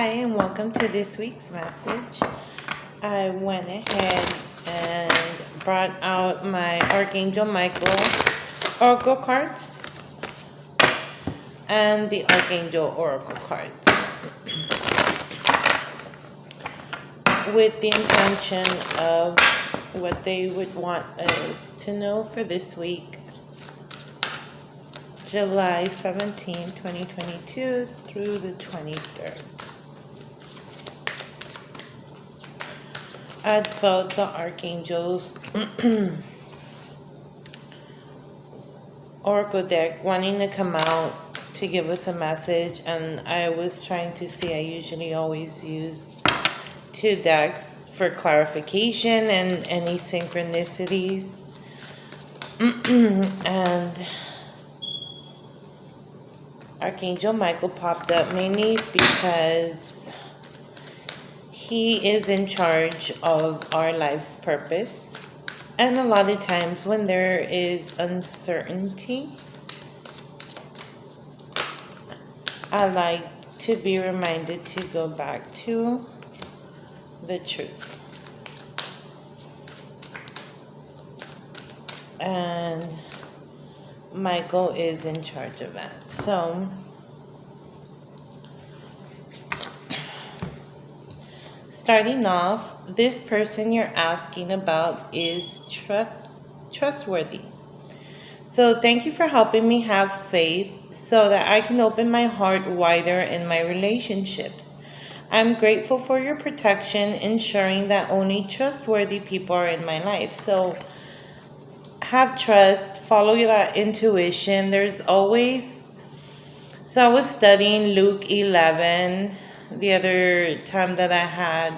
Hi, and welcome to this week's message. I went ahead and brought out my Archangel Michael Oracle cards and the Archangel Oracle cards with the intention of what they would want us to know for this week, July 17, 2022 through the 23rd. I felt the Archangels Oracle deck wanting to come out to give us a message, and I was trying to see, I usually always use two decks for clarification and any synchronicities. And Archangel Michael popped up mainly because he is in charge of our life's purpose. And a lot of times when there is uncertainty, I like to be reminded to go back to the truth. And Michael is in charge of that. So starting off, this person you're asking about is trustworthy. So thank you for helping me have faith so that I can open my heart wider in my relationships. I'm grateful for your protection, ensuring that only trustworthy people are in my life. So have trust, follow that intuition. There's always... So I was studying Luke 11 the other time that I had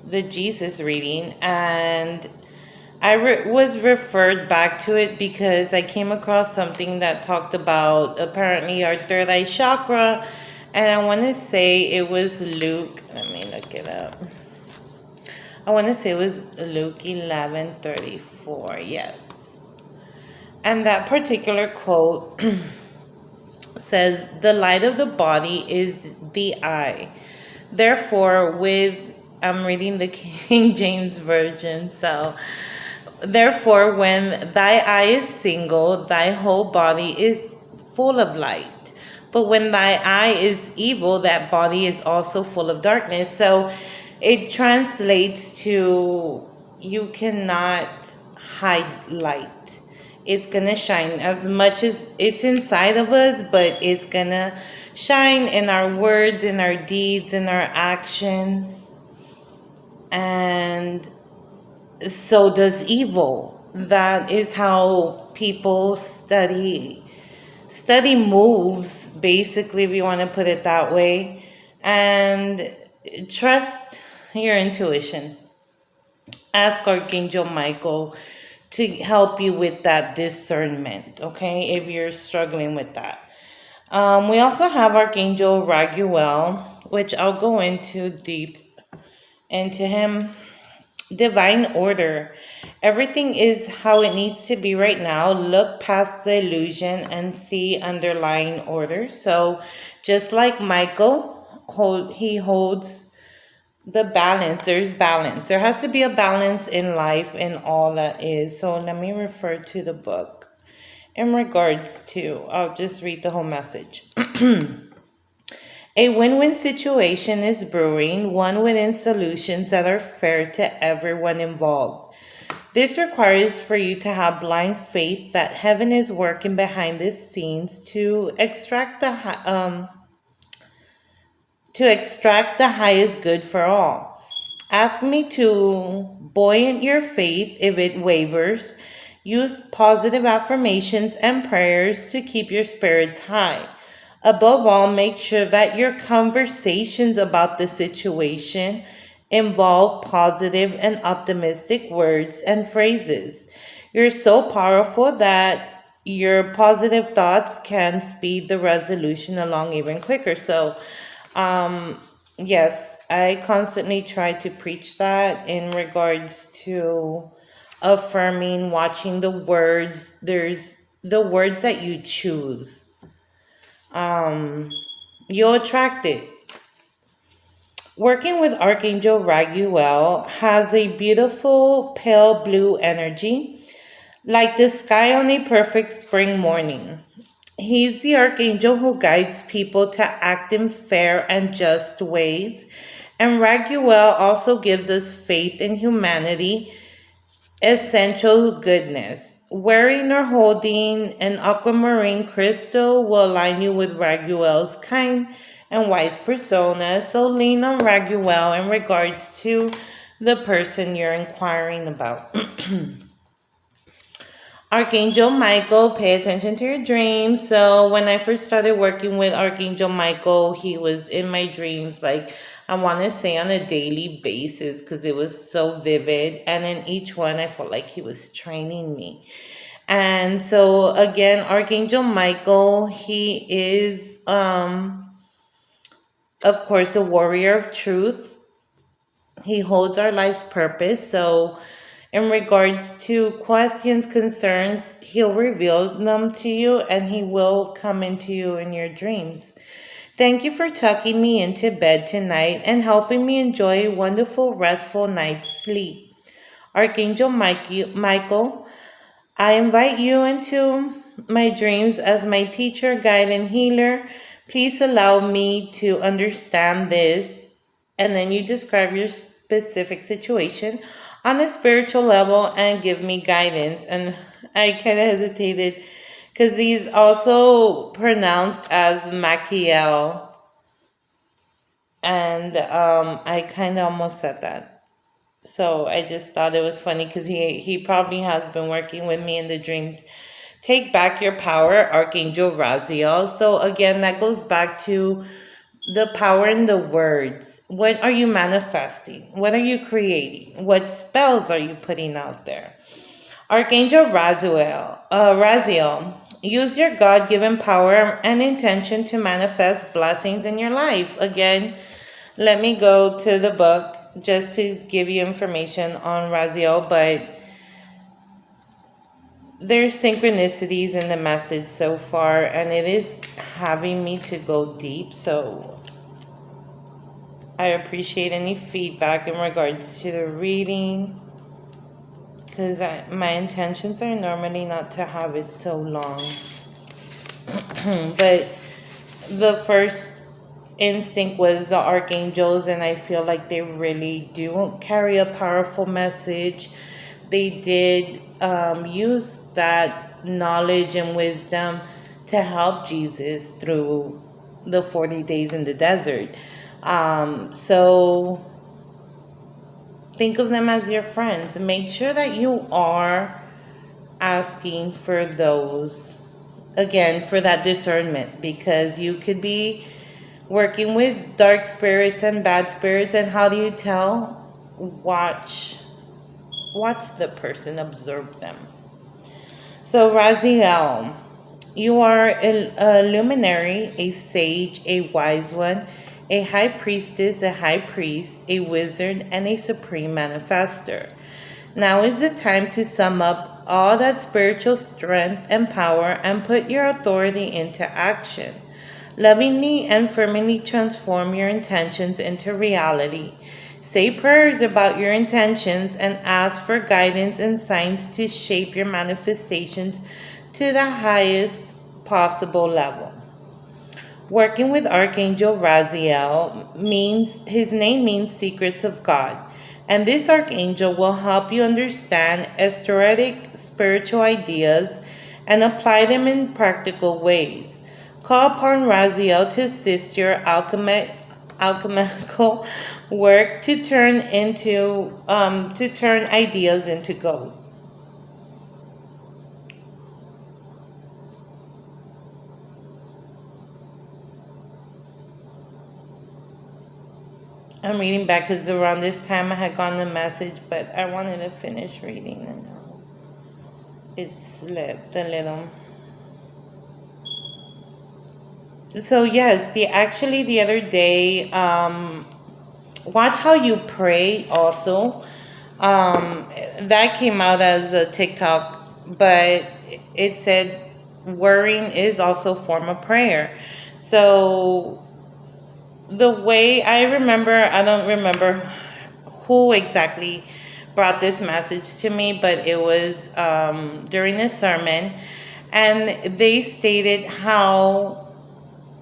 the Jesus reading, and I was referred back to it because I came across something that talked about apparently our third eye chakra, and I want to say it was Luke. Let me look it up. I want to say it was Luke 11:34. Yes, and that particular quote says, "The light of the body is the eye. Therefore, I'm reading the King James Version, so therefore, when thy eye is single, thy whole body is full of light. But when thy eye is evil, that body is also full of darkness." So it translates to, you cannot hide light. It's going to shine as much as it's inside of us, but it's going to shine in our words, in our deeds, in our actions. And so does evil. That is how people study moves, basically, if you want to put it that way. And trust your intuition. Ask Archangel Michael to help you with that discernment, okay, if you're struggling with that. We also have Archangel Raguel, which I'll go into deep into him. Divine order. Everything is how it needs to be right now. Look past the illusion and see underlying order. So just like Michael, he holds the balance. There's balance. There has to be a balance in life in all that is. So let me refer to the book in regards to, I'll just read the whole message. A win-win situation is brewing, one within solutions that are fair to everyone involved. This requires for you to have blind faith that heaven is working behind the scenes to extract the highest good for all. Ask me to buoyant your faith if it wavers. Use positive affirmations and prayers to keep your spirits high. Above all, make sure that your conversations about the situation involve positive and optimistic words and phrases. You're so powerful that your positive thoughts can speed the resolution along even quicker. So, yes, I constantly try to preach that in regards to affirming, watching the words. There's the words that you choose. You'll attract it. Working with Archangel Raguel has a beautiful pale blue energy, like the sky on a perfect spring morning. He's the archangel who guides people to act in fair and just ways. And Raguel also gives us faith in humanity, essential goodness. Wearing or holding an aquamarine crystal will align you with Raguel's kind and wise persona. So lean on Raguel in regards to the person you're inquiring about. Archangel Michael, pay attention to your dreams. So when I first started working with Archangel Michael, he was in my dreams, like I want to say on a daily basis, because it was so vivid. And in each one, I felt like he was training me. And so again, Archangel Michael, he is, of course, a warrior of truth. He holds our life's purpose. So, in regards to questions, concerns, he'll reveal them to you and he will come into you in your dreams. Thank you for tucking me into bed tonight and helping me enjoy a wonderful, restful night's sleep. Archangel Michael, I invite you into my dreams as my teacher, guide, and healer. Please allow me to understand this. And then you describe your specific situation on a spiritual level and give me guidance. And I kind of hesitated because he's also pronounced as Machiel. And I kind of almost said that. So I just thought it was funny because he probably has been working with me in the dreams. Take back your power, Archangel Raziel. So again, that goes back to the power in the words. What are you manifesting? What are you creating? What spells are you putting out there? Archangel Raziel, use your God-given power and intention to manifest blessings in your life. Again, let me go to the book just to give you information on Raziel, but there's synchronicities in the message so far, and it is having me to go deep. So I appreciate any feedback in regards to the reading, because my intentions are normally not to have it so long. But the first instinct was the archangels, and I feel like they really do carry a powerful message. They did use that knowledge and wisdom to help Jesus through the 40 days in the desert. So think of them as your friends. Make sure that you are asking for those, again, for that discernment, because you could be working with dark spirits and bad spirits. And how do you tell? Watch the person, observe them. So Raziel, you are a luminary, a sage, a wise one, a high priestess, a high priest, a wizard, and a supreme manifester. Now is the time to sum up all that spiritual strength and power and put your authority into action. Lovingly and firmly transform your intentions into reality. Say prayers about your intentions and ask for guidance and signs to shape your manifestations to the highest possible level. Working with Archangel Raziel means his name means secrets of God. And this archangel will help you understand esoteric spiritual ideas and apply them in practical ways. Call upon Raziel to assist your alchemical work to turn ideas into gold. I'm reading back because around this time I had gotten a message, but I wanted to finish reading and it slipped a little. So yes, the other day, watch how you pray also. That came out as a TikTok, but it said worrying is also a form of prayer. So the way I remember, I don't remember who exactly brought this message to me, but it was during a sermon, and they stated how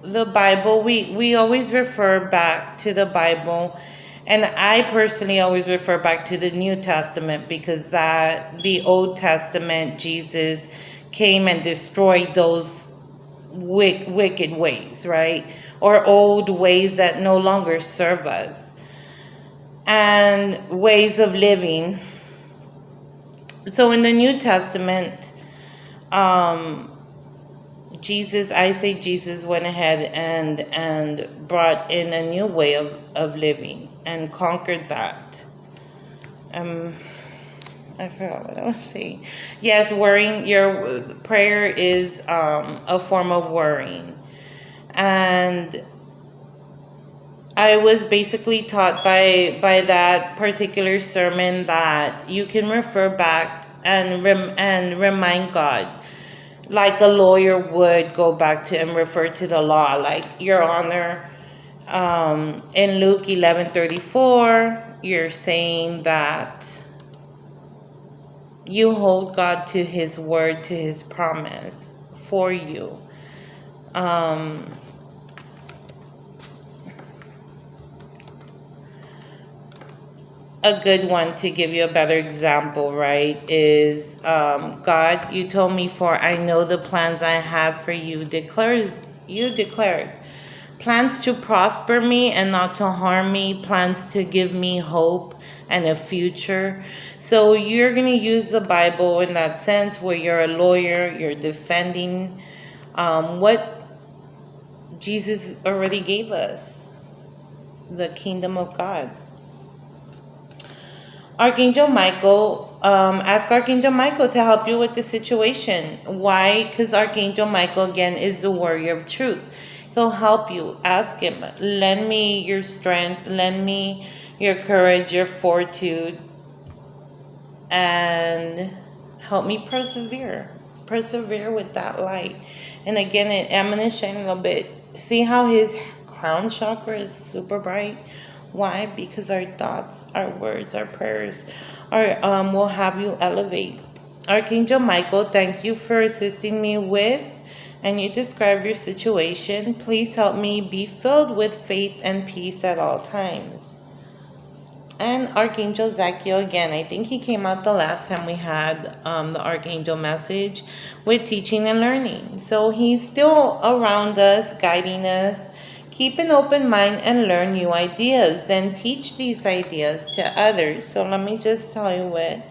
the Bible, we always refer back to the Bible, and I personally always refer back to the New Testament because that the Old Testament, Jesus came and destroyed those wicked ways, right? Or old ways that no longer serve us, and ways of living. So in the New Testament, um, Jesus went ahead and brought in a new way of living and conquered that. Um, I forgot what I was saying. Yes, worrying. Your prayer is a form of worrying, and I was basically taught by that particular sermon that you can refer back and remind God, like a lawyer would go back to and refer to the law, like Your Honor. In Luke 11:34, you're saying that you hold God to His word, to His promise for you. A good one to give you a better example, right, is God, you told me, for I know the plans I have for you, you declared. Plans to prosper me and not to harm me, plans to give me hope and a future. So you're going to use the Bible in that sense where you're a lawyer, you're defending what Jesus already gave us, the kingdom of God. Archangel Michael, ask Archangel Michael to help you with the situation. Why? Because Archangel Michael, again, is the warrior of truth. He'll help you. Ask him, lend me your strength, lend me your courage, your fortitude, and help me persevere. Persevere with that light. And again, I'm going to shine a little bit. See how his crown chakra is super bright? Why? Because our thoughts, our words, our prayers will have you elevate. Archangel Michael, thank you for assisting me with, and you describe your situation. Please help me be filled with faith and peace at all times. And Archangel Zachiel, again, I think he came out the last time we had the Archangel message with teaching and learning. So he's still around us, guiding us. Keep an open mind and learn new ideas. Then teach these ideas to others. So let me just tell you what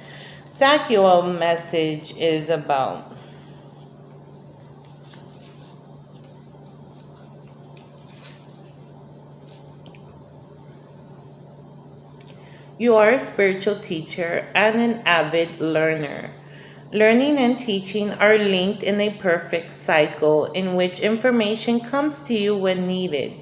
Zachiel message is about. You are a spiritual teacher and an avid learner. Learning and teaching are linked in a perfect cycle in which information comes to you when needed.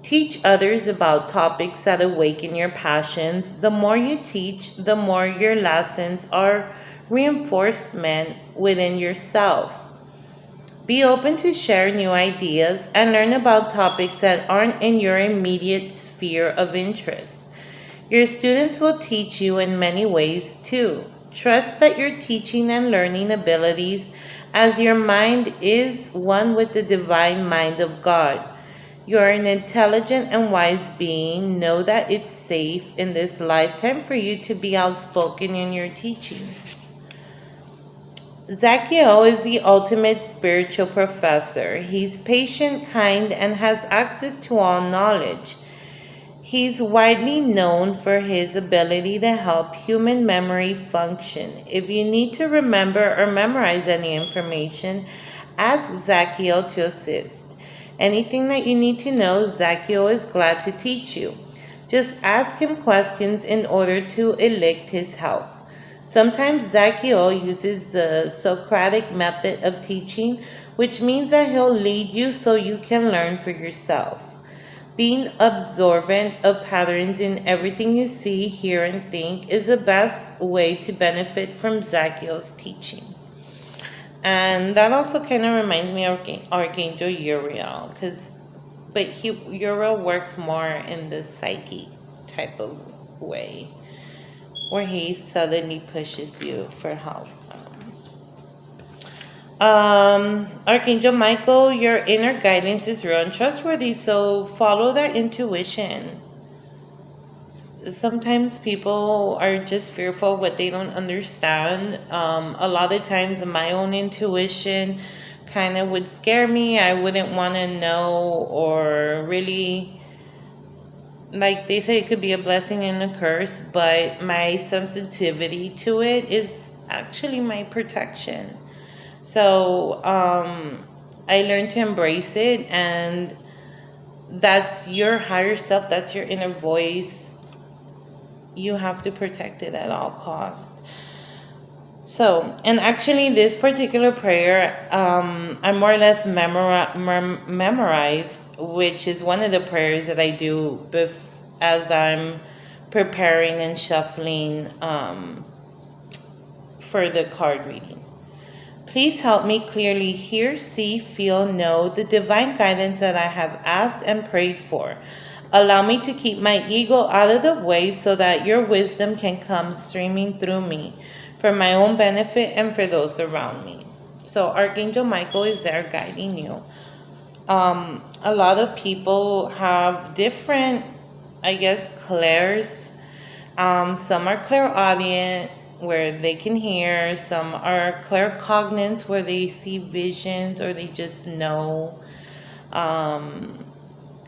Teach others about topics that awaken your passions. The more you teach, the more your lessons are reinforcement within yourself. Be open to share new ideas and learn about topics that aren't in your immediate sphere of interest. Your students will teach you in many ways too. Trust that your teaching and learning abilities, as your mind is one with the divine mind of God. You are an intelligent and wise being. Know that it's safe in this lifetime for you to be outspoken in your teachings. Zachiel is the ultimate spiritual professor. He's patient, kind, and has access to all knowledge. He's widely known for his ability to help human memory function. If you need to remember or memorize any information, ask Zachiel to assist. Anything that you need to know, Zachiel is glad to teach you. Just ask him questions in order to elicit his help. Sometimes Zachiel uses the Socratic method of teaching, which means that he'll lead you so you can learn for yourself. Being observant of patterns in everything you see, hear, and think is the best way to benefit from Zachiel's teaching. And that also kind of reminds me of Archangel Uriel, because but Uriel works more in the psyche type of way, where he suddenly pushes you for help. Archangel Michael, your inner guidance is real and trustworthy, so follow that intuition. Sometimes people are just fearful of what they don't understand. A lot of times my own intuition kind of would scare me. I wouldn't want to know, or really, like they say, it could be a blessing and a curse, but my sensitivity to it is actually my protection. So I learned to embrace it, and that's your higher self, that's your inner voice. You have to protect it at all costs. So, and actually, this particular prayer, I more or less memorize, which is one of the prayers that I do as I'm preparing and shuffling for the card reading. Please help me clearly hear, see, feel, know the divine guidance that I have asked and prayed for. Allow me to keep my ego out of the way so that your wisdom can come streaming through me for my own benefit and for those around me. So Archangel Michael is there guiding you. A lot of people have different, I guess, clairs. Some are clairaudient, where they can hear. Some are claircognizant, where they see visions or they just know.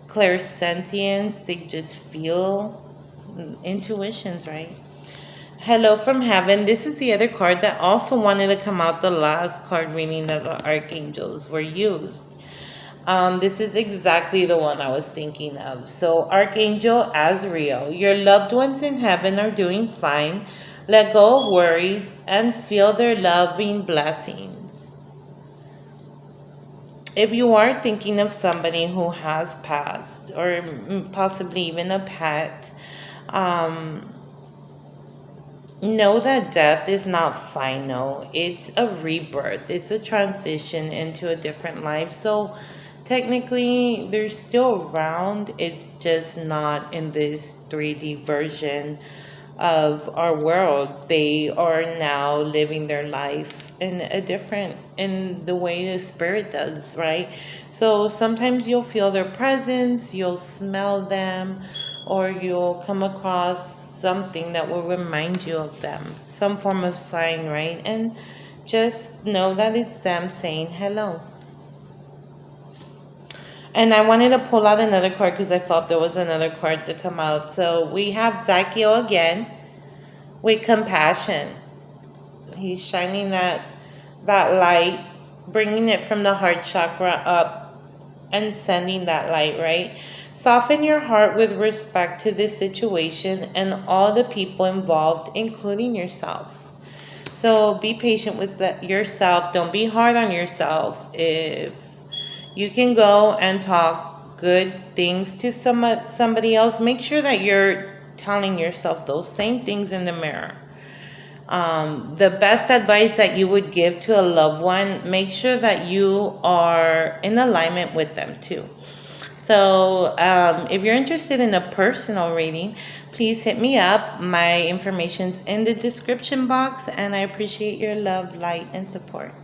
Clairsentience, they just feel. Intuitions, right? Hello from heaven. This is the other card that also wanted to come out the last card reading of the Archangels were used. This is exactly the one I was thinking of. So Archangel Azrael, your loved ones in heaven are doing fine. Let go of worries and feel their loving blessings. If you are thinking of somebody who has passed, or possibly even a pet, know that death is not final. It's a rebirth. It's a transition into a different life. So technically, they're still around. It's just not in this 3D version of our world. They are now living their life in the way the spirit does, right? So sometimes you'll feel their presence, you'll smell them, or you'll come across something that will remind you of them, some form of sign, right? And just know that it's them saying hello. And I wanted to pull out another card because I felt there was another card to come out. So we have Zakiel again with compassion. He's shining that light, bringing it from the heart chakra up and sending that light, right? Soften your heart with respect to this situation and all the people involved, including yourself. So be patient with yourself. Don't be hard on yourself. If you can go and talk good things to somebody else, make sure that you're telling yourself those same things in the mirror. The best advice that you would give to a loved one, make sure that you are in alignment with them too. So if you're interested in a personal reading, please hit me up. My information's in the description box, and I appreciate your love, light, and support.